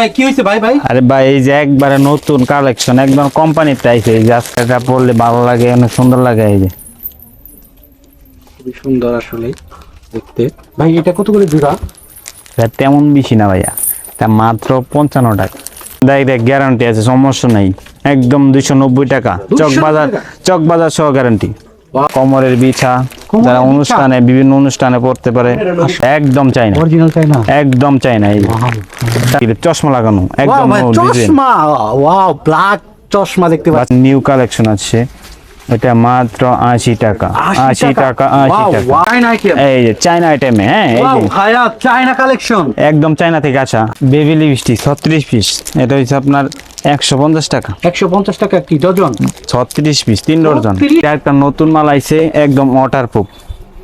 ভাই কি হইছে ভাই ভাই? আরে ভাই এই যে একবারে নতুন কালেকশন, একদম কোম্পানির টাইপের, এই যে আজকে পরলে ভালো লাগে, অনেক সুন্দর লাগে। এই যে খুবই সুন্দর আসলে দেখতে। ভাই এটা কত করে জোড়া? এটা তেমন বেশি না ভাইয়া, এটা মাত্র 55 টাকা। ডাইরেক্ট গ্যারান্টি আছে, সমস্যা নাই, একদম 290 টাকা। 290 টাকা? চকবাজার সহ গ্যারান্টি। বাহ। কোমরের বিছা, কোমরের যারা বিছা? অনুষ্ঠানে বিভিন্ন অনুষ্ঠানে পড়তে পারে, একদম চাই না, অরিজিনাল চাই না? একদম চাই না। এই যে চশমা লাগানো, একদম ভাই চশমা, ওয়াও ব্ল্যাক চশমা দেখতে পাচ্ছি। নিউ কালেকশন আছে, এটা মাত্র 80 টাকা। 80 টাকা, 80 টাকা। Wow item. এই যে চায়না আইটেমে, হ্যাঁ এই ওয়াও যে ভাইয়া চায়না কালেকশন। একদম চায়না থেকে আসা বেবি লিপস্টিক 36 পিস, এটা হচ্ছে আপনার 150 টাকা। 150 টাকা কি ডজন? 36 piece, 3 dozen. একটা নতুন মাল আইছে, একদম ওয়াটারপ্রুফ।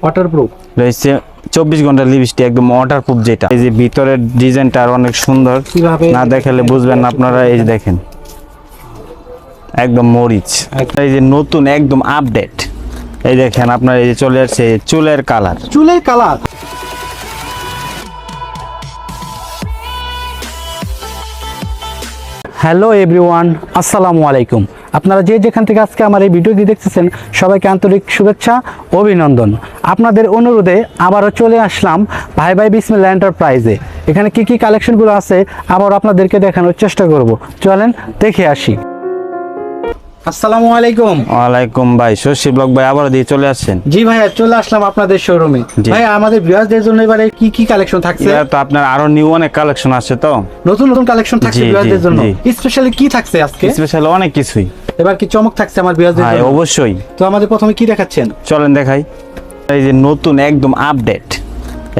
ওয়াটারপ্রুফ রয়েছে 24 ঘন্টা লিপস্টিক, একদম ওয়াটারপ্রুফ। যেটা এই যে ভিতরের ডিজাইনটা আর অনেক সুন্দর, কিভাবে না দেখালে বুঝবেন না আপনারা। এই যে দেখেন, একদম মরিচ। এই যে নতুন একদম আপডেট, এই দেখেন আপনার এই যে চলে আসছে চুলের কালার। চুলের কালার। হ্যালো এভরিওয়ান, আসসালামু আলাইকুম। আপনারা যে যেখান থেকে আজকে আমার এই ভিডিওটি দেখতেছেন, সবাইকে আন্তরিক শুভেচ্ছা, অভিনন্দন। আপনাদের অনুরোধে আবারও চলে আসলাম ভাই ভাই বিসমিল্লাহ এন্টারপ্রাইজে। এখানে কি কি কালেকশনগুলো আছে আবার আপনাদেরকে দেখানোর চেষ্টা করব। চলেন দেখে আসি। আসসালামু আলাইকুম। ওয়ালাইকুম ভাই, শশী ব্লগ ভাই আবার দিয়ে চলে আসছেন। জি ভাইয়া, চলে আসলাম আপনাদের শোরুমে। জি। ভাই আমাদের ভিউয়ারদের জন্য এবারে কি কি কালেকশন থাকছে? এবার তো আপনার আরো নিউ অনেক কালেকশন আছে, তো নতুন নতুন কালেকশন থাকছে জি, ভিউয়ারদের জি, জন্য। জি। স্পেশালি কি থাকছে আজকে? স্পেশাল অনেক কিছুই। এবার কি চমক থাকছে আমার ভিউয়ারদের হ্যাঁ জন্য? অবশ্যই, তো আমাদের প্রথমে কি দেখাচ্ছেন? চলেন দেখাই। এই যে নতুন একদম আপডেট,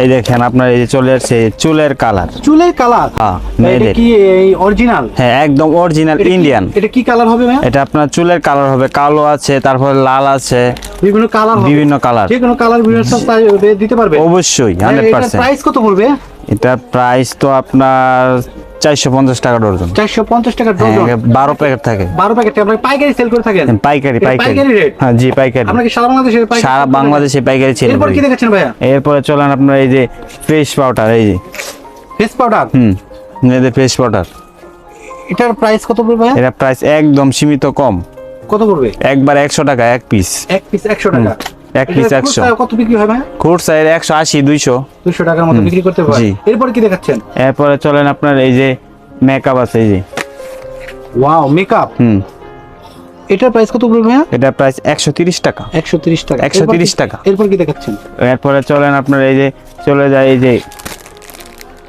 এই দেখেন আপনার এই যে চলে আসছে চুলের কালার। চুলের কালার? হ্যাঁ, এটা মেয়েদের। কি এই অরিজিনাল? হ্যাঁ একদম অরিজিনাল ইন্ডিয়ান। এটা কি কালার হবে ভাই? এটা আপনার চুলের কালার হবে, কালো আছে, তারপরে লাল আছে, বিভিন্ন কালার হবে? বিভিন্ন কালার। যে কোনো কালার ভিউয়ার সব দিতে পারবে? অবশ্যই এটার 100%। প্রাইস কত পড়বে? এটা প্রাইস তো আপনার 450 টাকা ডজন। 450 টাকা ডজন? 12 প্যাকেট থাকে। 12 প্যাকেটে আপনি পাইকারি সেল করে থাকেন? পাইকারি, এটা পাইকারি। পাইকারি রেট? হ্যাঁ জি পাইকারি। আপনাকে সারা বাংলাদেশে পাইকারি? সারা বাংলাদেশে পাইকারি ছিল। এরপর কি দেখাচ্ছেন ভাইয়া? এরপরে চলেন আপনার এই যে ফেস পাউডার, এই যে ফেস পাউডার। এই যে ফেস পাউডার, এটার প্রাইস কত পড়বে ভাইয়া? এর প্রাইস একদম সীমিত কম, কত পড়বে? একবার 100 টাকা এক পিস। এক পিস 100 টাকা? এক পিস এটার 100। কত বিক্রি হয় ভাই? খুচরা 180, 200। 200 টাকার মতো বিক্রি করতে পারে। জি। এরপর কি দেখাচ্ছেন? এরপরে চলেন আপনার এই যে মেকআপ আছে, এই যে ওয়াও মেকআপ। এটার প্রাইস কত পড়বে ভাইয়া? এটা প্রাইস 130 টাকা। 130 টাকা? 130 টাকা। এরপর কি দেখাচ্ছেন? এরপরে চলেন আপনার এই যে চলে যায় এই যে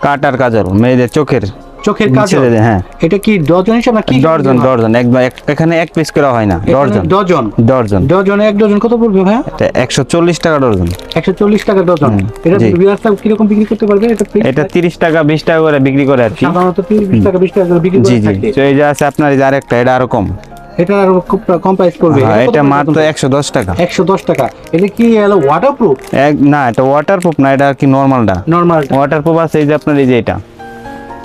কাটার কাজল, মেয়েদের চোখের চোখের কাজল? ছেলেদের, হ্যাঁ। এটা কি ডজন হিসাব নাকি? ডজন, ডজন, একবার এখানে এক পিস করা হয় না, ডজন। ডজন? ডজন। ডজনে এক ডজন কত পড়বে ভাইয়া? এটা 140 টাকা ডজন। 140 টাকা ডজন? এটা জি। বিয়ারটা কি রকম বিক্রি করতে পারবে? এটা 30 টাকা 20 টাকা করে বিক্রি করে আর কি। সাধারণত 30 টাকা 20 টাকা করে বিক্রি জি করে জি। থাকে। তো এই যে আছে আপনার এই যে আরেকটা, এটা আরো কম। এটা আর খুব কম প্রাইস পড়বে? হ্যাঁ, কত এটা পড়বে মাত্র ডজন? 110 টাকা। 110 টাকা? এটা কি হলো ওয়াটারপ্রুফ? না এটা ওয়াটারপ্রুফ না, এটা আর কি নরমালটা। নরমাল ওয়াটারপ্রুফ আছে এই যে আপনার এই যে এটা,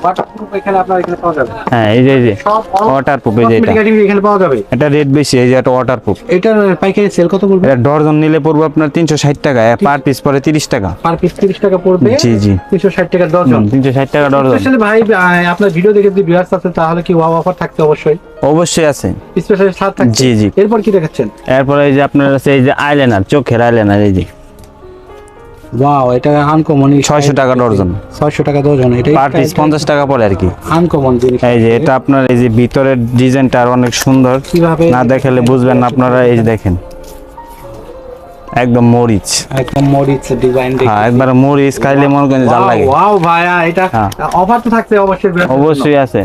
ওয়াটারপ্রুফ এখানে আপনার এখানে পাওয়া যাবে? হ্যাঁ এই যে সব ওয়াটারপ্রুফ, এই যে এটা, কসমেটিক আইটেম এখানে পাওয়া যাবে? এটা রেট বেশি, এই যে এটা ওয়াটারপ্রুফ। এটার পাইকারি সেল কত পড়বে? এটা ডজন নিলে পড়বে আপনার 360 টাকা, পার পিস পড়ে 30 টাকা। পার পিস 30 টাকা পড়বে? জি জি। 360 টাকা ডজন? 360 টাকা ডজন। স্পেশালি ভাই আপনার ভিডিও দেখে যদি ভিউয়ার্স আছে তাহলে কি ওয়াও অফার থাকতে অবশ্যই? অবশ্যই আছে, স্পেশালি ছাড় থাকছে? জি জি। এরপর কি দেখাচ্ছেন? এরপরে এই যে আপনার আছে এই যে আইলাইনার, চোখের আইলাইনার, এই যে ওয়াও এটা আনকমন। 600 টাকা ডজন। 600 টাকা ডজন? এটা পার পিস 50 টাকা পড়ে আর কি। আনকমন জিনিস। এই যে এটা আপনার এই যে ভিতরের ডিজাইনটা আর অনেক সুন্দর, কিভাবে না দেখালে বুঝবেন না আপনারা। এই যে দেখেন, একদম মরিচ, একদম মরিচ ডিজাইন হ্যাঁ একবার মরিচ খাইলে মনে করেন জাল লাগে। ওয়াও ভাইয়া এটা হ্যাঁ। অফার তো থাকছে অবশ্যই? অবশ্যই আছে।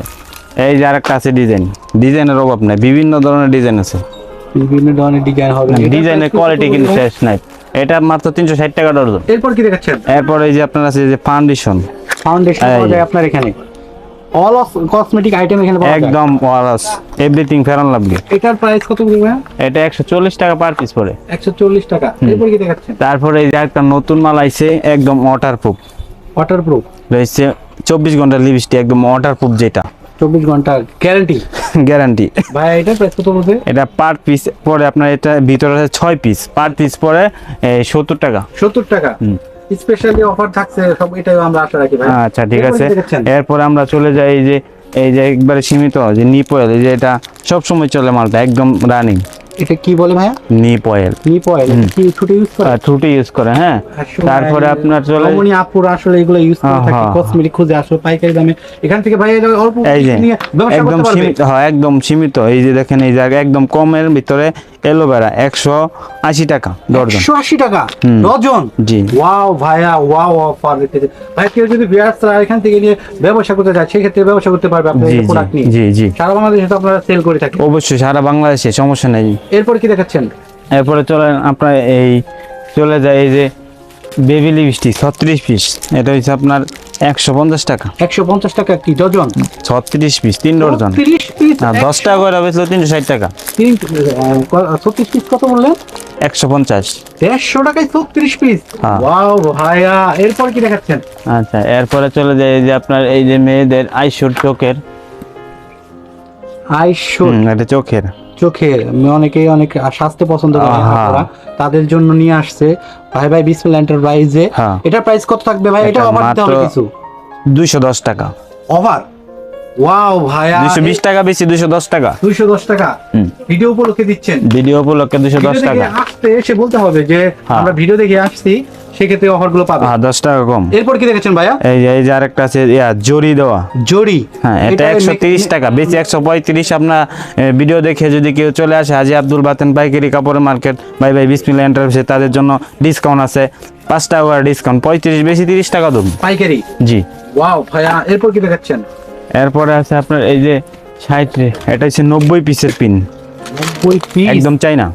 এই যে আরেকটা আছে ডিজাইন, ডিজাইনের অভাব নাই, বিভিন্ন ধরনের ডিজাইন আছে, বিভিন্ন ধরনের ডিজাইন হবে। ডিজাইনের কোয়ালিটি কিন্তু শেষ নাই। এটা মাত্র 360 টাকা ডজন। এরপর কি দেখাচ্ছেন? এরপর এই যে আপনার আছে এই যে ফাউন্ডেশন, ফাউন্ডেশন পাওয়া যায় আপনার এখানে? অল অফ কসমেটিক আইটেম এখানে পাওয়া যায়? একদম Warsaw everything fair and lovely. এটার প্রাইস কত পড়বে? এটা 140 টাকা পার পিস পড়ে। 140 টাকা? এরপর কি দেখাচ্ছেন? তারপরে এই যে একটা নতুন মাল আইছে, একদম ওয়াটারপ্রুফ। ওয়াটারপ্রুফ রয়েছে 24 ঘন্টা লিপস্টিক, একদম ওয়াটারপ্রুফ, যেটা 24 ঘন্টা গ্যারান্টি? গ্যারান্টি। ভাই এটার প্রাইস কত পড়বে? এটা পার পিস পড়ে আপনার, এটা ভিতরে আছে 6 পিস, পার পিস পড়ে 70 টাকা। 70 টাকা? স্পেশালি অফার থাকছে সব, এটাই আমরা আশা রাখি ভাই। আচ্ছা ঠিক এরপরে আছে, কি দেখাচ্ছেন? এরপরে আমরা চলে যাই এই যে একবারে সীমিত যে নিপ অয়েল, এই যে এটা সব সময় চলে মালটা একদম রানিং। এটা কি বলে ভাইয়া? নিপ অয়েল, নিপ অয়েল কি ছুটে ইউজ করে? ছুটি ইউজ করে, হ্যাঁ। তারপরে আপনার চলে রমণী আপুরা আসলে এগুলো ইউজ করে থাকে, হ্যাঁ, কসমেটিক খুঁজে আসলে পাইকারি দামে এখান থেকে ভাই এটা অল্প এই যে নিয়ে ব্যবসা একদম করতে পারবে। সীমিত, হ্যাঁ একদম সীমিত। এই যে দেখেন এই জায়গা একদম কমের ভিতরে অ্যালোভেরা 180 টাকা ডজন। 180 টাকা ডজন? জি। ওয়াও ভাইয়া, ওয়াও অফার দিতেছে ভাই। কেউ যদি ভিউয়ার্সরা এখান থেকে নিয়ে ব্যবসা করতে চায় সেক্ষেত্রে ব্যবসা করতে পারবে আপনাদের জি, এই প্রোডাক্ট নিয়ে। জি, জি। সারা বাংলাদেশে তো আপনারা সেল করে থাকেন। অবশ্যই সারা বাংলাদেশে, সমস্যা নেই। এরপর কি দেখাচ্ছেন? এরপরে চলেন আপনার এই চলে যায় এই যে বেবি লিপস্টিক 36 পিস, এটা হচ্ছে আপনার 150 টাকা। 150 টাকা কি ডজন? 36 piece 3 dozen. 30 পিস না 10 টাকা করে বেচলো 360 টাকা। 36 পিস কত বললেন? 150। 150 টাকায় 36 পিস? হ্যাঁ। ওয়াও ভাইয়া, এরপর কি দেখাচ্ছেন? আচ্ছা এরপরে চলে যায় এই যে আপনার এই যে মেয়েদের আইশুট চোখের, আইশো এটা চোখের। চোখের অনেকেই অনেক স্বাস্থ্য পছন্দ করে আহা। আপনারা, তাদের জন্য নিয়ে আসছে ভাই ভাই বিসমিল্লাহ এন্টারপ্রাইজে। হ্যাঁ। এটার প্রাইস কত থাকবে ভাই? এটা এটা অফার দিতে হবে মাত্র কিছু? 210 টাকা। অফার? ওয়াও ভাইয়া, 220 টাকা বেশি, 210 টাকা 210 টাকা হুম। ভিডিও উপলক্ষে দিচ্ছেন? ভিডিও উপলক্ষে 210 ভিডিও দেখে টাকা। আসতে এসে বলতে হবে যে হ্যাঁ। আমরা ভিডিও দেখে আসছি, সেক্ষেত্রে অফার গুলো পাবে। হ্যাঁ 10 টাকা কম। এরপর কি দেখেছেন ভাইয়া? এই যে আরেকটা আছে জরি দেওয়া, জরি। হ্যাঁ এটা 130 টাকা বেশি, 135। আপনার ভিডিও দেখে যদি কেউ চলে আসে হাজী আব্দুল বাতেন পাইকারি কাপড়ের মার্কেট ভাই ভাই বিসমিল্লাহ এন্টারপ্রাইজে, তাদের জন্য ডিসকাউন্ট আছে 5 টাকা করে ডিসকাউন্ট, 35 বেশি 30 টাকা দেবো পাইকারি? জি। ওয়াও ভাইয়া, এরপর কি দেখাচ্ছেন? এরপরে আছে আপনার এই যে 60, এটা হচ্ছে 90 পিসের পিন, 90 পিস একদম চাইনা,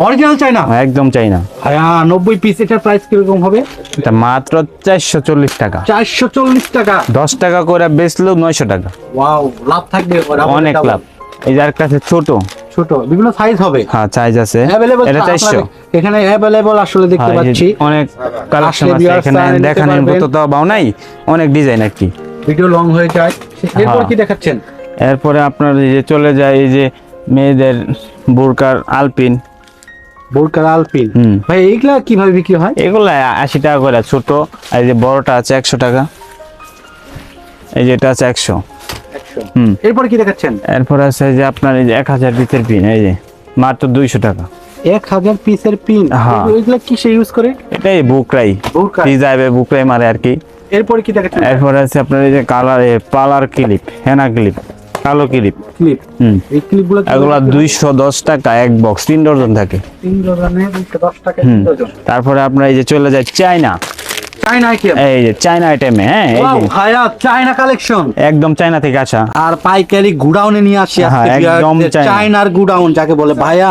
অরিজিনাল চাইনা? একদম চাইনা। ভাইয়া 90 পিস, এটার প্রাইস কিরকম হবে? এটা মাত্র 440 টাকা। 440 টাকা? 10 টাকা করে বেচলেও 900 টাকা। ওয়াও, লাভ থাকবে অনেক লাভ। এই যে আরেকটা আছে ছোট, ছোট বিভিন্ন সাইজ হবে? হ্যাঁ সাইজ আছে, Available এটা 400। এখানে অ্যাভেলেবল আসলে দেখতে হ্যাঁ, এই যে পাচ্ছি। অনেক কালেকশন আসলে আছে viewers এখানে, নিতে দেখানোর পারবেন। মতো তো বাও নাই, অনেক ডিজাইন আর কি। ভিডিও লং হয়ে যায়। এরপর হ্যাঁ। কি দেখাচ্ছেন? এরপরে আপনার এই যে চলে যায় এই যে মেয়েদের বোরকার আলপিন, বোরকার আলপিন। হুম। ভাই এইগুলা কিভাবে বিক্রি হয়? এগুলা 80 টাকা করে ছোট, আর এই যে বড়টা আছে 100 টাকা, এই যে এটা আছে 100। 100। হুম। এরপর কি দেখাচ্ছেন? এরপর আছে যে আপনার এই যে 1000 পিসের পিন, এই যে মাত্র 200 টাকা। 1000 পিসের পিন? হ্যাঁ। এগুলা কিসে ইউজ করে? এটাই বুকরাই, বোরকা। যাবে বুকরাই মারে আর কি। এরপর কি দেখাচ্ছেন? এরপর আছে আপনার এই যে কালার পালার ক্লিপ, হেনা ক্লিপ, কালো ক্লিপ, ক্লিপ। হুম। এই ক্লিপগুলো এগুলা 210 টাকা এক বক্স, 3 ডজন থাকে। 3 ডজনে 210 টাকা হুম। ডজন। তারপরে আপনার এই যে চলে যায় চায়না, চায়না আইটেম? এই যে চায়না আইটেমে, হ্যাঁ এই ওয়াও যে ভাইয়া, চায়না কালেকশন একদম চায়না থেকে আসা। আর পাইকারি গুডাউনে নিয়ে আসি হ্যাঁ, আজকে একদম viewers দের চায়না। চায়নার গুডাউন যাকে বলে। ভাইয়া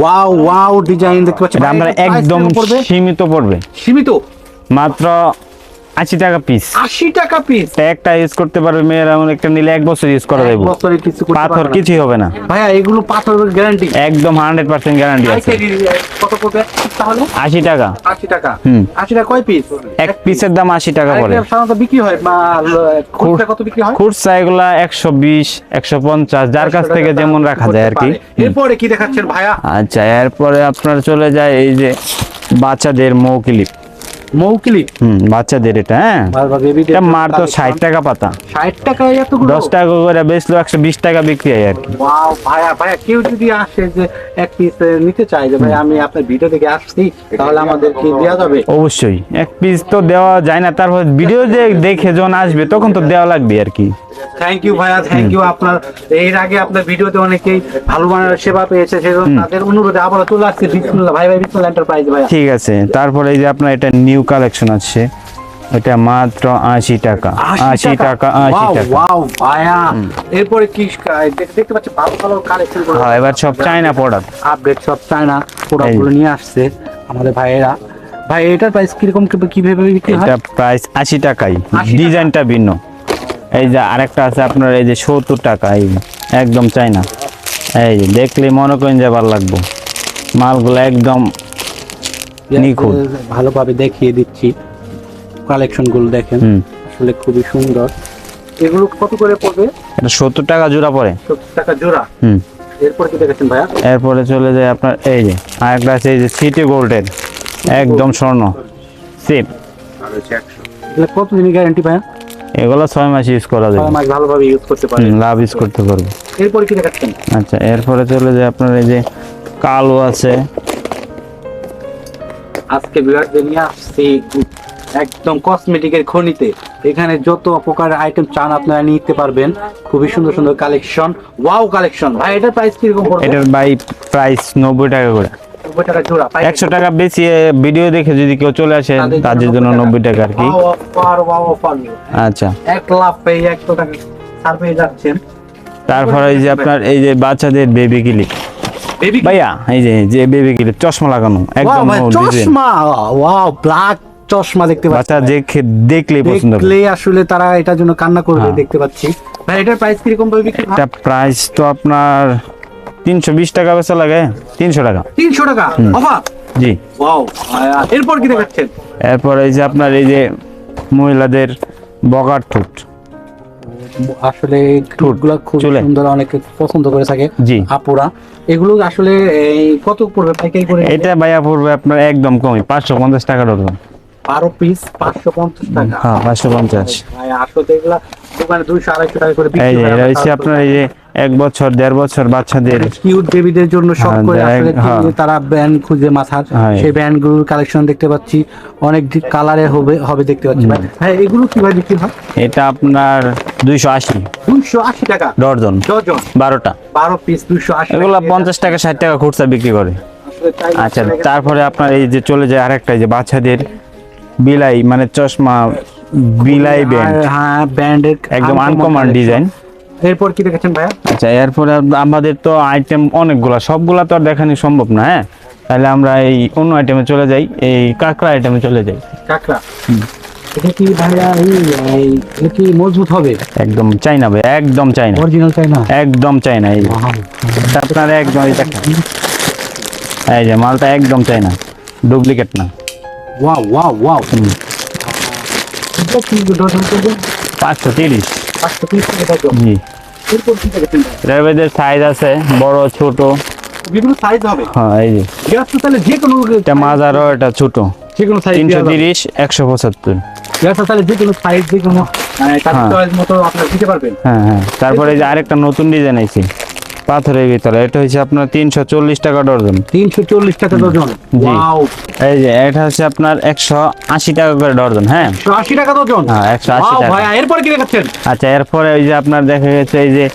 ওয়াও ওয়াও ডিজাইন দেখতে পাচ্ছি। এটা ভাই, আমরা এটার price একদম কিরকম পড়বে? সীমিত পড়বে, সীমিত? মাত্র 80 টাকা পিস। 80 টাকা পিস? একটা ইউজ করতে পারবে মেয়েরা, এমন একটা নিলে 1 বছর ইউজ করা যাবে, বছরে কিছু করতে পাথর পারবে না। কিছুই হবে না, ভাইয়া এগুলো পাথরের গ্যারান্টি? একদম 100% গ্যারান্টি আছে। পাইকারি কত পড়বে তাহলে? 80 টাকা 80 টাকা? হুম। 80 টাকা কয় পিস? এক পিসের দাম 80 টাকা পড়ে। আরেকটা সাধারণত বিক্রি হয় বা খুচরা কত বিক্রি হয়? খুচরা এগুলা 120, 150, যার কাছ থেকে যেমন রাখা যায় আর কি। এরপরে কি দেখাচ্ছেন ভাইয়া? আচ্ছা এরপরে আপনার চলে যায় এই যে বাচ্চাদের মৌ ক্লিপ, মৌকিলি? বাচ্চাদের এটা, হ্যাঁ এটা মাত্র 60 টাকা পাতা, 60 টাকায় এতগুলো? 10 টাকা করে বেচলো 120 টাকা বিক্রি হয় আর কি। ওয়াও ভাইয়া, ভাইয়া কেউ যদি আসে যে এক পিস নিতে চায় যে ভাই আমি আপনার ভিডিও থেকে আসছি, তাহলে আমাদের কি দেওয়া যাবে? অবশ্যই, এক পিস তো দেওয়া যায় না, তারপর ভিডিও দেখে যখন আসবে তখন তো দেওয়া লাগবে আর কি। থ্যাংক ইউ ভাইয়া, থ্যাংক ইউ। আপনার এর আগে আপনার ভিডিওতে অনেকেই ভালো মানের সেবা পেয়েছে, সেজন্য তাদের অনুরোধে আবার চলে আসছে বিসমিল্লাহ ভাই ভাই বিসমিল্লাহ এন্টারপ্রাইজ ভাইয়া। ঠিক আছে, তারপরে এই যে আপনার এটা নিউ কালেকশন আছে, এটা মাত্র 80 টাকা, 80 টাকা, 80 টাকা। ওয়াও ভাইয়া, এরপরে কি দেখতে পাচ্ছি ভালো ভালো কালেকশন গুলো। হ্যাঁ এবার সব চায়না প্রোডাক্ট, আপডেট সব চায়না প্রোডাক্ট গুলো নিয়ে আসছে আমাদের ভাইয়েরা। ভাই এটার প্রাইস কিরকম কিভাবে বিক্রি হয়? এটা প্রাইস 80 টাকাই, 80 টাকা। ডিজাইনটা ভিন্ন। এই যে আরেকটা আছে আপনার এই যে 70 টাকা, এই যে একদম চায়না, এই যে দেখলে মনে করেন যে ভালো লাগবে, মালগুলো একদম নিখুঁত। ভালোভাবে দেখিয়ে দিচ্ছি কালেকশন গুলো, দেখেন আসলে খুবই সুন্দর। এগুলো কত করে পড়বে? এটা 70 টাকা জোড়া পড়ে। 70 টাকা জোড়া? এরপর কি দেখেছেন ভাইয়া? এরপরে চলে যায় আপনার এই যে আরেকটা আছে এই যে সিটি গোল্ডের, একদম স্বর্ণ সেম। এগুলো কতদিনের গ্যারান্টি ভাইয়া? এগুলো 6 মাস ইউজ করা যাবে। 6 মাস ভালোভাবে ইউজ করতে পারবেন। লাভ ইউজ করতে পারবো। এরপর কি দেখাচ্ছেন? আচ্ছা, এরপরে চলে যায় আপনার এই যে কালো আছে। আজকে ভিউয়ারদের নিয়ে আসছি একদম কসমেটিকের খনিতে। এখানে যত প্রকার আইটেম চান আপনারা নিতে পারবেন। খুবই সুন্দর সুন্দর কালেকশন, ওয়াও কালেকশন। ভাই এটার প্রাইস কিরকম পড়বে? এটার বাই প্রাইস 90 টাকা করে। 90 টাকা জোড়া। 100 টাকা বেশি ভিডিও দেখে যদি কেউ চলে আসে তাদের জন্য 90 টাকা আর কি। Wow offer. আচ্ছা, 1 লাখ পেয়ে 100 টাকা ছাড় পেয়ে যাচ্ছেন। তারপরে এই যে আপনার এই যে বাচ্চাদের বেবি ক্লিপ বেবি ভাইয়া, এই যে বেবি ক্লিপ চশমা লাগানো একদম ডিজাইন। চশমা, ওয়াও ব্ল্যাক চশমা দেখতে পাচ্ছি। বাচ্চা দেখলেই পছন্দ হবে। দেখলে আসলে তারা এটার জন্য কান্না করবে দেখতে পাচ্ছি। ভাই এটার প্রাইস কিরকম পড়বে? এটা প্রাইস তো আপনার 320 টাকা বেচা লাগে। 300 টাকা। 300 টাকা অফার। জি। ওয়াও, এরপর কি দেখাচ্ছেন? এরপর এই যে আপনার এই যে মহিলাদের বগার ঠোঁট। আসলে ঠোঁটগুলো খুব চুলে। সুন্দর, অনেকে পছন্দ করে থাকে জি। আপুরা। এগুলো আসলে এই কত পড়বে পাইকারি করে? এটা ভাইয়া পড়বে আপনার একদম কমই 550 টাকা ডজন। 12 পিস 550 টাকা। হ্যাঁ, 550। ভাই আসলে এগুলা দোকানে 200-250 টাকা করে বিক্রি এই যে হয়। এটা হচ্ছে আপনার এই যে 1 বছর 1.5 বছর বাচ্চাদের কিউট বেবিদের জন্য শখ হ্যাঁ, করে আসলে হ্যাঁ। তারা ব্র্যান্ড খুঁজে মাথার, হ্যাঁ। সেই ব্র্যান্ডগুলোর কালেকশন দেখতে পাচ্ছি। অনেক কালারে হবে দেখতে পাচ্ছি। ভাই হ্যাঁ, এগুলো কিভাবে বিক্রি হয়? এটা আপনার 280 280 টাকা ডজন, ডজন। 12টা। 12 পিস 280 এগুলো 50 টাকা 60 টাকা খুচরা বিক্রি করে। আসলে তাই। আচ্ছা, তারপরে আপনার এই যে চলে যায় আরেকটা এই যে বাচ্চাদের বিলাই মানে চশমা, বিলাই ব্যান্ড হ্যাঁ, ব্র্যান্ডের একদম আনকমন ডিজাইন। এরপর কি দেখেছেন ভাইয়া? আচ্ছা, এরপরে আমাদের তো আইটেম অনেকগুলা, সবগুলা তো আর দেখানো সম্ভব না। হ্যাঁ, তাহলে আমরা এই অন্য আইটেমে চলে যাই, এই কাঁকড়া আইটেমে চলে যাই। কাকড়া, এটা কি ভাইয়া এটা কি মজবুত হবে? একদম চাইনা ভাই, একদম চাইনা, অরিজিনাল চাই না? একদম চাইনা। এই যে আপনার একদম এই দেখেন, এই যে মালটা একদম চাইনা, ডুপ্লিকেট না। Wow wow wow. এটা কি ডজন করবে? 530। 530 টাকা ডজন। জি। এরপর কি দেখেছেন ভাই? এটার মধ্যে সাইজ আছে বড় ছোট। বিভিন্ন সাইজ হবে। হ্যাঁ, এই যে গ্যাস তো তাহলে যে কোনো এটা মাজারও, এটা ছোট। যে কোনো সাইজ 330, 175। গ্যাস তো তাহলে যে কোনো সাইজ যে কোনো তার হ্যাঁ। চয়েস মতো আপনারা দিতে পারবেন। হ্যাঁ হ্যাঁ, তারপরে এই যে আরেকটা নতুন ডিজাইন আছে পাথরের ভিতরে, এটা হচ্ছে আপনার 340 টাকা ডজন। 340 টাকা ডজন। জি। ওয়াও, এই যে এটা হচ্ছে আপনার 180 টাকা করে ডজন। হ্যাঁ 180 টাকা ডজন। হ্যাঁ, 180 ওয়াও টাকা। ভাই, এরপর কি দেখাচ্ছেন? আচ্ছা, এরপরে ওই যে আপনার দেখা গেছে এই যে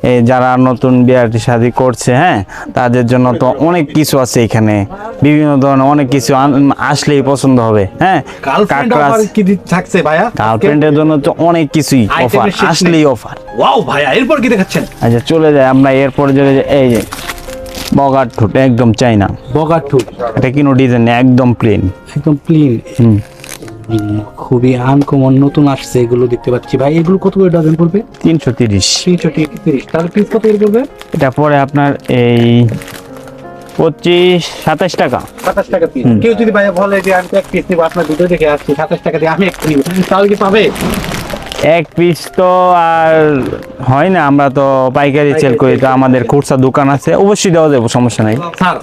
এই যারা নতুন বিয়াটি শাদী করছে, হ্যাঁ, তাদের জন্য তো অনেক কিছু আছে এখানে, বিভিন্ন ধরনের অনেক কিছু আসলেই পছন্দ হবে। হ্যাঁ, গার্লফ্রেন্ড অফার কি থাকছে ভাইয়া? গার্লফ্রেন্ডের জন্য তো অনেক কিছুই অফার, আইটেমের শেষ নেই। আসলেই অফার। ওয়াও ভাইয়া, এরপর কি দেখাচ্ছেন? আচ্ছা, চলে যায় আমরা এরপরে চলে যাই এই যে বগার ঠোঁট, একদম চাইনা। বগার ঠোঁট, এটা কোনো ডিজাইন নেই, একদম প্লেন। একদম ক্লিন। হুম, খুবই আনকমন নতুন আসছে এগুলো দেখতে পাচ্ছি। ভাই এগুলো কত করে ডজন পড়বে? 330। 330। তাহলে পিস কত করে পড়বে? এটা পরে আপনার এই 25-27 টাকা। 27 টাকা পিস। কেউ যদি ভাইয়া বলে যে আমি তো এক পিস নিবো, আপনার ভিডিও দেখে আসছি 27 টাকা দিয়ে আমি একটা নিবো, তাহলে কি পাবে? এক পিস তো আর হয় না, আমরা তো পাইকারি সেল করি, তো আমাদের খুচরা দোকান আছে, অবশ্যই দেওয়া যাবে, সমস্যা নাই। স্যার,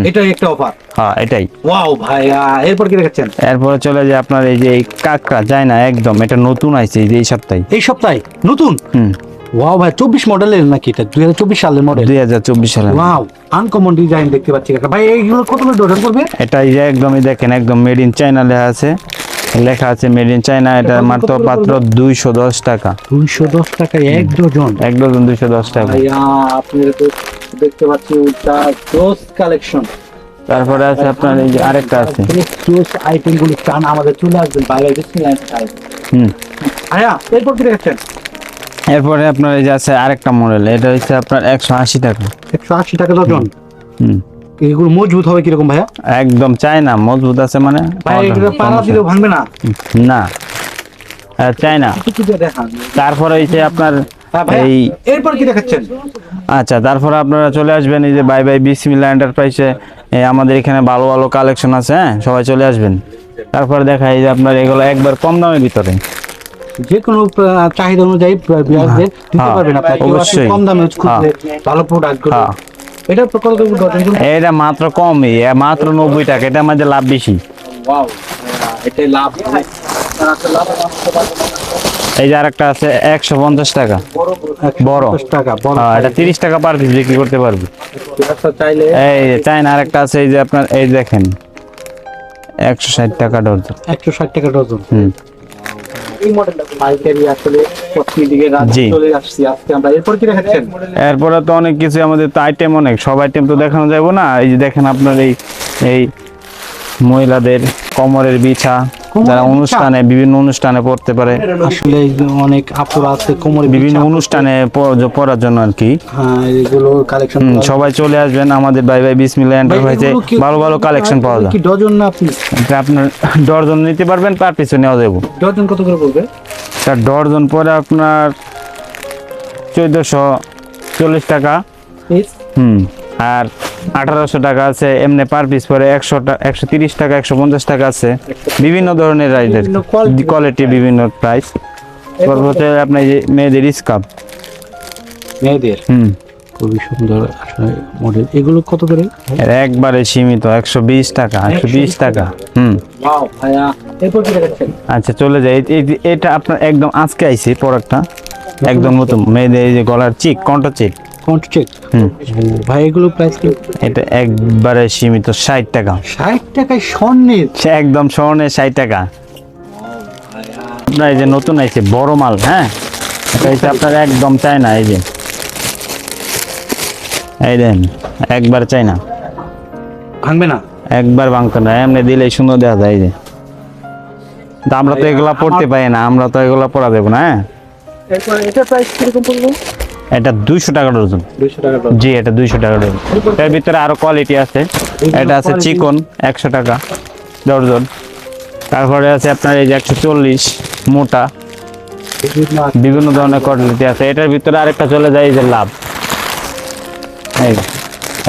এটাই একটা অফার। হ্যাঁ, এটাই। ওয়াও ভাইয়া, এরপর কি দেখাচ্ছেন? এরপরে চলে যায় আপনার এই যে এই কাঁকড়া যায় না, একদম এটা নতুন আইছে এই যে এই সপ্তাহে। এই সপ্তাহে নতুন? হুম, ওয়াও ভাই, 24 মডেলের নাকি এটা? 2024 সালের মডেল। 2024 সালে। ওয়াও, আনকমন ডিজাইন দেখতে পাচ্ছি কাকা। ভাই এইগুলো কত করে ডজন পড়বে? এটা এই যে একদমই দেখেন, একদম মেড ইন চায়না লেখা আছে মেড ইন চায়না। এটা মাত্র 210 টাকা। 210 টাকায় এক ডজন। এক ডজন 210 টাকা। ভাইয়া আপনারা তো দেখতে পাচ্ছি উল্টা ক্লোজ কালেকশন। তারপরে আছে আপনার এই যে আরেকটা আছে। ক্লোজ আইটেম গুলো চান আমাদের চলে আসবেন বাইরে ডিসপ্লে। হুম, ভাইয়া এরপর কি দেখাচ্ছেন? এরপরে আপনার এই যে আছে আরেকটা মডেল, এটা হচ্ছে আপনার 180 টাকা। 180 টাকা ডজন। হুম, এগুলো মজবুত হবে কিরকম ভাইয়া? একদম চায়না, মজবুত আছে মানে ভাই এগুলো পালা দিলেও ভাঙবে না? না, চায়না। কিছু দেখান। তারপরে হচ্ছে আপনার ভাইয়া, এই এরপর কি দেখাচ্ছেন? আচ্ছা, তারপরে আপনারা চলে আসবেন এই যে বাই বাই বিসমিল্লাহ এন্টারপ্রাইজে, আমাদের এখানে ভালো ভালো কালেকশন আছে। হ্যাঁ, সবাই চলে আসবেন। তারপরে দেখা এই যে আপনার এগুলো একবার কম দামের ভিতরে, যে কোনো চাহিদা অনুযায়ী বিয়ারদের দিতে পারবেন আপনারা। কেউ আসলে অবশ্যই। কম দামে খুঁজলে ভালো প্রোডাক্ট গুলো। হ্যাঁ, এটা তো কত ডজন? এটা মাত্র কমই, মাত্র 90 টাকা। এটা আমাদের লাভ বেশি। ওয়াও, এটাই লাভ। এই যে আরেকটা আছে 150 টাকা বড়। 150 টাকা বড়। হ্যাঁ, এটা 30 টাকা পার পিস বিক্রি করতে পারবে। চাইলে এই যে চায়না আরেকটা আছে, এই যে আপনার এই দেখেন 160 টাকা ডজন। 160 টাকা ডজন। হুম, পাইকারি আসলে পশ্চিম দিকে জি। চলে আসছি আজকে আমরা। এরপর কি দেখাচ্ছেন? এরপরে তো অনেক কিছু, আমাদের তো আইটেম অনেক, সব আইটেম তো দেখানো যাবে না। এই যে দেখেন আপনার এই এই মহিলাদের কোমরের বিছা, যারা বিছা? অনুষ্ঠানে বিভিন্ন অনুষ্ঠানে পড়তে পারে, আসলে অনেক আপুরা আছে কোমরে বিভিন্ন বিছা। অনুষ্ঠানে পড়ার জন্য আর কি। হ্যাঁ, এগুলো কালেকশন সবাই চলে আসবেন আমাদের ভাই ভাই বিসমিল্লাহ এন্টারপ্রাইজে। ভালো ভালো কালেকশন পাওয়া যায়। কি ডজন না আপনি? এটা আপনার ডর্জন নিতে পারবেন, পার পিছু নেওয়া যাবে। ডজন কত করে পড়বে? তার ডর্জন পরে আপনার 1440 টাকা। আর 1800 টাকা আছে এমনি পার পিস, পরে 130 টাকা, 150 টাকা আছে। বিভিন্ন ধরনের রাইডের বিভিন্ন quality। কোয়ালিটি, বিভিন্ন প্রাইস। পরবর্তী আপনার এই যে মেয়েদের স্কার্ফ। মেয়েদের খুবই সুন্দর আসলে মডেল। এগুলো কত করে? এর একবারে সীমিত 120 টাকা, 120 টাকা। ওয়াও ভাইয়া, এরপর কি দেখাচ্ছেন? আচ্ছা, চলে যাই। এটা আপনার একদম আজকে আইছে প্রোডাক্টটা, একদম নতুন। মেয়েদের এই যে গলার চিক, কণ্ঠ চিক। কন্ট চেক। ভাই এগুলো প্রাইস কি? এটা একবারে সীমিত 60 টাকা। 60 টাকায় স্বর্ণের। সে একদম স্বর্ণের 60 টাকা। আপনার এই যে নতুন আইছে বড় মাল, হ্যাঁ, এটা হচ্ছে আপনার একদম চায়না। এই যে এই দেন, একবার চায়না, ভাঙবে না? একবার ভাঙতো না, এমনি দিলেই সুন্দর দেখা যায়। এই যে তা আমরা তো এগুলা পড়তে পাই না, আমরা তো এগুলা পড়া দেবো না। হ্যাঁ, এরপর এটার প্রাইস কিরকম পড়বে? এটা 200 টাকা ডজন। 200 টাকা ডজন। জি, এটা 200 টাকা ডজন। এর ভিতরে আরো কোয়ালিটি আছে। এটা আছে quality। চিকন 100 টাকা ডজন। তারপরে আছে আপনার এই যে 140 মোটা, বিভিন্ন ধরনের কোয়ালিটি আছে। এটার ভিতরে আরেকটা চলে যায় এই যে লাভ। এই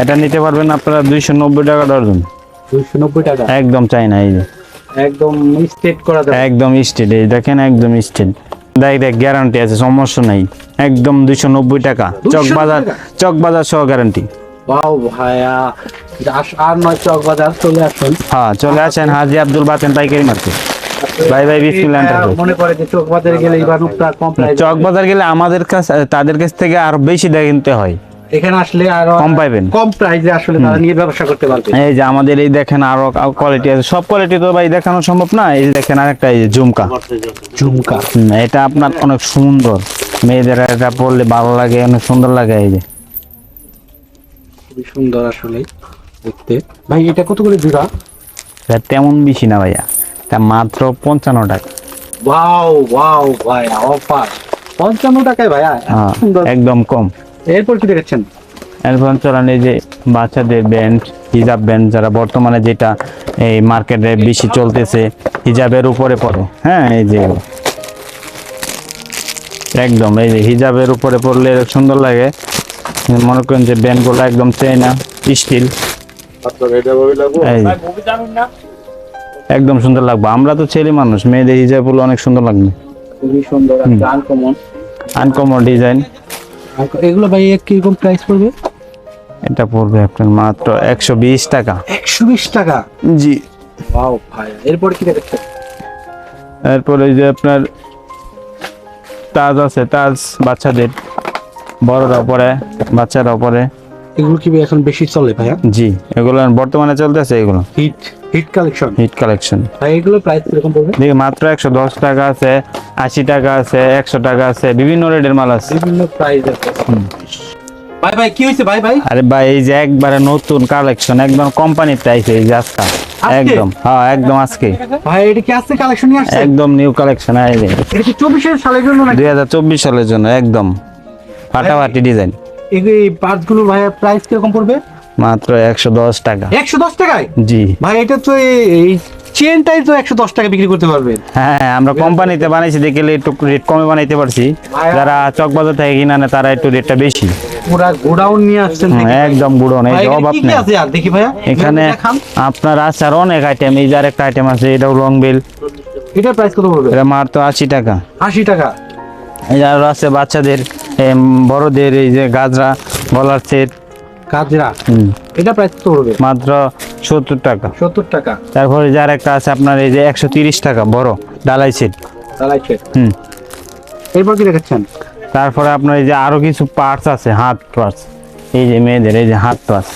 এটা নিতে পারবেন আপনারা 290 টাকা ডজন। 290 টাকা। একদম চাইনা। এই যে একদম স্টেট করা যাবে। একদম স্টেট, এই দেখেন একদম স্টেট, ডাইরেক্ট গ্যারান্টি আছে, সমস্যা নাই। একদম 290 টাকা। 290 টাকা? চক বাজার সহ গ্যারান্টি। ওয়াও ভাইয়া, আর নয় চক বাজার চলে আসুন। হ্যাঁ, চলে আসেন হাজী আব্দুল বাতেন পাইকারি মার্কেট, ভাই ভাই বিসমিল্লাহ এন্টারপ্রাইজ। মনে করে যে চক বাজারে গেলে এই বানুকটা কম প্রাইস। চক বাজার গেলে আমাদের কাছে, তাদের কাছ থেকে আরো বেশি দিয়ে কিনতে হয়। এখানে আসলে আর কম পাইবেন। কম প্রাইসে আসলে তারা নিয়ে ব্যবসা করতে পারবে। এই যে আমাদের এই দেখেন আরো কোয়ালিটি আছে, সব কোয়ালিটি তো ভাই দেখানো সম্ভব না। এই যে দেখেন আরেকটা, এই যে ঝুমকা। ঝুমকা। এটা আপনার অনেক সুন্দর, মেয়েদের এটা পরলে ভালো লাগে, অনেক সুন্দর লাগে। এই যে খুবই সুন্দর আসলে দেখতে। ভাই এটা কত করে জোড়া? এটা তেমন বেশি না ভাইয়া, এটা মাত্র 55 টাকা। ওয়াও ওয়াও ভাই, অফার 55 টাকায় ভাইয়া, এত হ্যাঁ, সুন্দর। একদম কম। এরপর কি দেখাচ্ছেন? এরপর চলেন এই যে বাচ্চাদের ব্যান্ড, হিজাব ব্যান্ড, যারা বর্তমানে যেটা এই মার্কেটে বেশি চলতেছে, হিজাবের উপরে পড়ে। হ্যাঁ, এই যে একদম এই যে হিজাবের উপরে পড়লে সুন্দর লাগে। মনে করেন যে ব্যান্ডগুলো একদম চাইনা স্টিল, একদম সুন্দর লাগবে। আমরা তো ছেলে মানুষ, মেয়েদের হিজাব গুলো অনেক সুন্দর লাগবে, খুবই সুন্দর একটা আনকমন। Uncommon design. এগুলো ভাই কিরকম প্রাইস পড়বে? এটা পড়বে আপনার মাত্র 120 টাকা। 120 টাকা? জি। ওয়াও ভাই, এরপর কি দেখাচ্ছেন? এরপর এই যে আপনার তাজ আছে, তাজ বাচ্চাদের, বড়রা পরে, বাচ্চারা পরে। এগুলো কি এখন বেশি চলে ভাইয়া? জি, এগুলো বর্তমানে চলতেছে, এগুলো hit hit collection. Hit collection. ভাই এগুলো প্রাইস কিরকম পড়বে? দেখি মাত্র 110 টাকা আছে, 80 টাকা আছে, 100 টাকা আছে, বিভিন্ন রেটের মাল আছে। বিভিন্ন প্রাইস আছে। ভাই ভাই কি হইছে ভাই? ভাই আরে ভাই, এই যে একবারে নতুন কালেকশন, একদম কোম্পানির প্রাইস, এই যে আজকে একদম, হ্যাঁ একদম আজকে ভাই এটা কি আজকে কালেকশন নিয়ে আসছে? একদম নিউ কালেকশন। এই যে এটা কি 24 সালের জন্য নাকি? 2024 সালের জন্য একদম ফাটাফাটি ডিজাইন। এই পার্টস গুলো ভাই প্রাইস কিরকম পড়বে? মাত্র 110 টাকা। 110 টাকায়? জি ভাই এটা তো এই চেনটাই তো 110 টাকা বিক্রি করতে পারবেন। হ্যাঁ, আমরা কোম্পানিতে বানাইছি দেখে একটু রেট কমে বানাইতে পারছি। যারা চকবাজার থেকে কিনে আনে তারা একটু রেটটা বেশি। পুরা গোডাউন নিয়ে আসছেন দেখি। একদম বুড়ো নেই, ভাই, এখানে অভাব কি কি নেই। আছে আর দেখি ভাইয়া? এখানে দেখান। আপনার আছে আর অনেক আইটেম। এই যে আরেকটা আইটেম আছে, এটাও লং বেল, এটার প্রাইস কত পড়বে? এটা মাত্র 80 টাকা। 80 টাকা? এই যে আরো আছে বাচ্চাদের, বড়দের এই যে গাজরা, গলার সেট, কাজরা। এটা প্রাইস কত পড়বে? মাত্র 70 টাকা। 70 টাকা। তারপরে যার একটা আছে আপনার এই যে 130 টাকা বড় ডালাই সেট। এরপর কি দেখাচ্ছেন? তারপরে আপনার এই যে আরো কিছু পার্টস আছে, হাত পার্টস, এই যে মেয়েদের এই যে হাত পার্টস,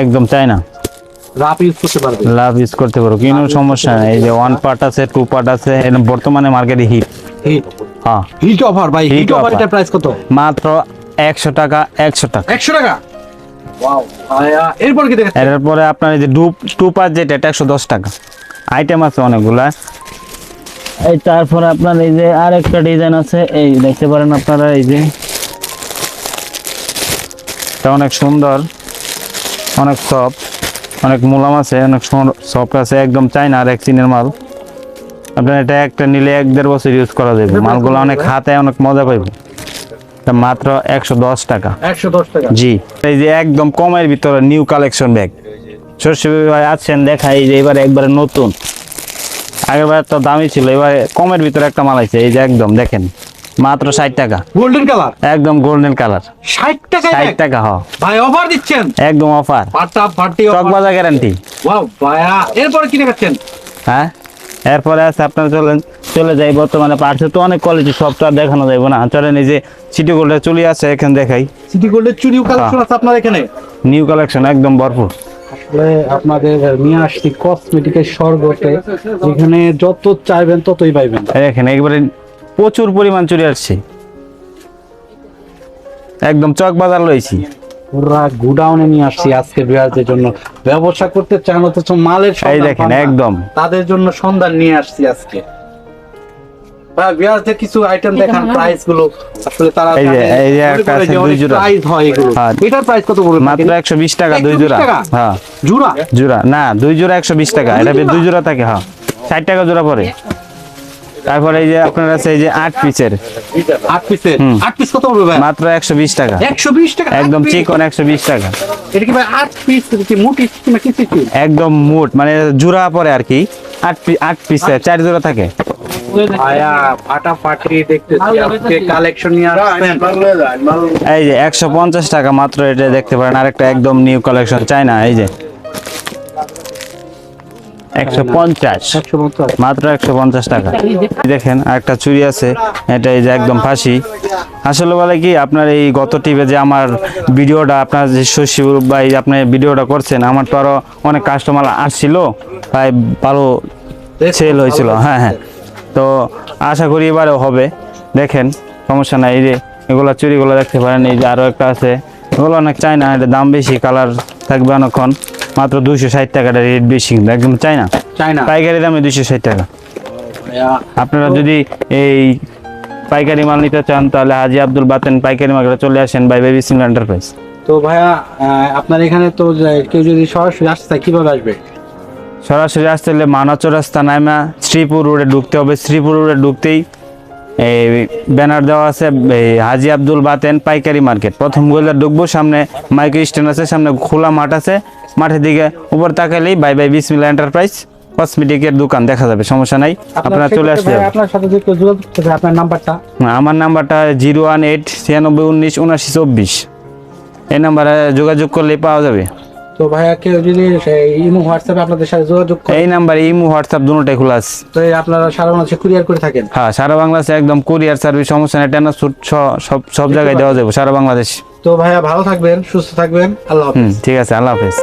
একদম চায়না, রাফ ইউজ করতে পারবে, লাভ ইউজ করতে পারো, কোনো সমস্যা নাই। এই যে 1 পার্ট আছে, 2 পার্ট আছে, এটা বর্তমানে মার্কেটে হিট। হ্যাঁ, হিট অফার ভাই, হিট হিট অফার। offer। এটার প্রাইস কত? মাত্র 100 টাকা। 100 টাকা। 100 টাকা। ওয়াও ভাইয়া, এরপর কি দেখাচ্ছেন? এরপরে আপনার এই যে টু পার্ট যেটা, এটা 110 টাকা। আইটেম আছে অনেকগুলা। এই তারপরে আপনার এই যে আরেকটা ডিজাইন আছে, এই দেখতে পারেন আপনারা, এই যে এটা অনেক সুন্দর, অনেক সফট, অনেক মুলাম আছে, অনেক সফট আছে, একদম চায়না আর চীনের মাল। আপনার এটা একটা নিলে 1-1.5 বছর ইউজ করা যাবে। মালগুলো অনেক হাতে অনেক মজা পাইবে। এটা মাত্র 110 টাকা। 110 টাকা। জি, এই যে একদম কমের ভিতরে নিউ কালেকশন ব্যাগ সর্ষে ভাই আছেন, দেখাই যে এবারে একবারে নতুন, আগেরবার তো দামি ছিল, এবার কমের ভিতরে একটা মাল আছে, এই যে একদম দেখেন মাত্র 60 টাকা। গোল্ডেন কালার, একদম গোল্ডেন কালার। 60 টাকা। 60 টাকা। হ ভাই অফার দিচ্ছেন, একদম অফার, ফাটাফাটি চক অফার। বাজার গ্যারান্টি। ওয়াও ভাইয়া, এরপর কি দেখাচ্ছেন? হ্যাঁ, এরপরে আছে আপনার চলে যাই বর্তমানে পার্টসে তো অনেক কোয়ালিটি, সব তো আর দেখানো যাবে না। চলেন এই যে সিটি গোল্ডের চুলি আছে, এখানে দেখাই। সিটি গোল্ডের চুরিও কালেকশন আছে আপনার এখানে? নিউ কালেকশন একদম ভরপুর। আসলে আপনাদের নিয়ে আসছি কসমেটিকের স্বর্গতে, যেখানে যত চাইবেন ততই পাইবেন। এখানে একবারে প্রচুর পরিমাণ চুরি আসছে, একদম চক বাজার লইছি। পুরা গুডাউনে নিয়ে আসছি আজকে বিয়ারদের জন্য। ব্যবসা করতে চান অথচ মালের এই সন্ধান দেখেন পান না, একদম তাদের জন্য সন্ধান নিয়ে আসছি আজকে। ভাই বিয়ারদের কিছু আইটেম দেখান, প্রাইস গুলো আসলে তারা এই যে- জানে, এই যে মনে একটা করে আছে যে অনেক 2 জোড়া। প্রাইস হয় এগুলো। হ্যাঁ। এটার প্রাইস কত পড়বে? মাত্র 120 টাকা 2 জোড়া। 120 টাকা? হ্যাঁ, জোড়া? জোড়া না, 2 জোড়া 120 টাকা। এটা 2 জোড়া থাকে। হ্যাঁ, 60 টাকা জোড়া পড়ে। তারপরে এই যে আপনার আছে এই যে 8 পিসের, 8 পিসের। 8 পিস কত পড়বে ভাই? মাত্র 120 টাকা। 120 টাকা একদম 8 piece? চিকন 120 টাকা। এটা কি ভাই 8 পিস কি মোটি না কি কি? একদম মোট মানে জোড়া পরে আর কি, 8 পিসের 4 জোড়া থাকে। ভাইয়া ফাটাফাটি দেখতেছি আজকে কালেকশন নিয়ে আসছেন। এই যে 150 টাকা মাত্র, এটা দেখতে পারেন। আরেকটা একদম নিউ কালেকশন চায়না, এই যে 150 মাত্র 150 টাকা। দেখেন আরেকটা চুড়ি আছে, এটা এই যে একদম ফাঁসি। আসলে বলে কি, আপনার এই গত টিপে যে আমার ভিডিওটা, আপনার যে শশী ভাই আপনি ভিডিওটা করছেন, আমার তো আরো অনেক কাস্টমার আসছিল, তাই ভালো সেল হয়েছিল। হ্যাঁ হ্যাঁ, তো আশা করি এবারেও হবে। দেখেন সমস্যা নাই, এই যে এগুলো চুড়িগুলো দেখতে পারেন। এই যে আরো একটা আছে, এগুলো অনেক চায়না, এটা দাম বেশি, কালার থাকবে অনেকক্ষণ। মাত্র 260 টাকা, রেট বেশি কিন্তু একদম চায়না। পাইকারি দামে 260 টাকা। আপনারা যদি এই পাইকারি মাল নিতে চান, তাহলে হাজি আব্দুল বাতেন পাইকারি মার্কেটে চলে আসেন, বাই বাই বিসমিল্লাহ এন্টারপ্রাইজ। তো ভাইয়া আপনার এখানে তো কেউ যদি সরাসরি আসতে চায় কিভাবে আসবে? সরাসরি আসতে হলে মানা চৌরাস্তা নামা শ্রীপুর রোডে ঢুকতে হবে। শ্রীপুর রোডে ঢুকতেই এই ব্যানার দেওয়া আছে, এই হাজি আব্দুল বাতেন পাইকারি মার্কেট। প্রথম গলিতে ঢুকবো, সামনে মাইক্রো স্ট্যান্ড আছে, সামনে খোলা মাঠ আছে, মাঠের দিকে উপর তাকালেই বাই বাই বিসমিল্লাহ এন্টারপ্রাইজ কসমেটিকের দোকান দেখা যাবে, সমস্যা নাই। আপনারা চলে আসতে হবে। আপনার সাথে যদি কেউ যোগাযোগ করতে চায়, আপনার নাম্বারটা? আমার নাম্বারটা 01896197924। এই নাম্বারে যোগাযোগ করলেই পাওয়া যাবে। তো ভাইয়া কেউ যদি ইমো হোয়াটসঅ্যাপে আপনাদের সাথে যোগাযোগ করে, এই নাম্বারে ইমো হোয়াটসঅ্যাপ দুটোটাই খোলা আছে। তো আপনারা সারা বাংলাদেশে কুরিয়ার করে থাকেন? হ্যাঁ, সারা বাংলাদেশে একদম কুরিয়ার সার্ভিস, সমস্যা নেই। ট্রান্সপোর্ট সব জায়গায় দেওয়া যাবে সারা বাংলাদেশ। তো ভাইয়া ভালো থাকবেন, সুস্থ থাকবেন, আল্লাহ হাফেজ। ঠিক আছে, আল্লাহ হাফেজ।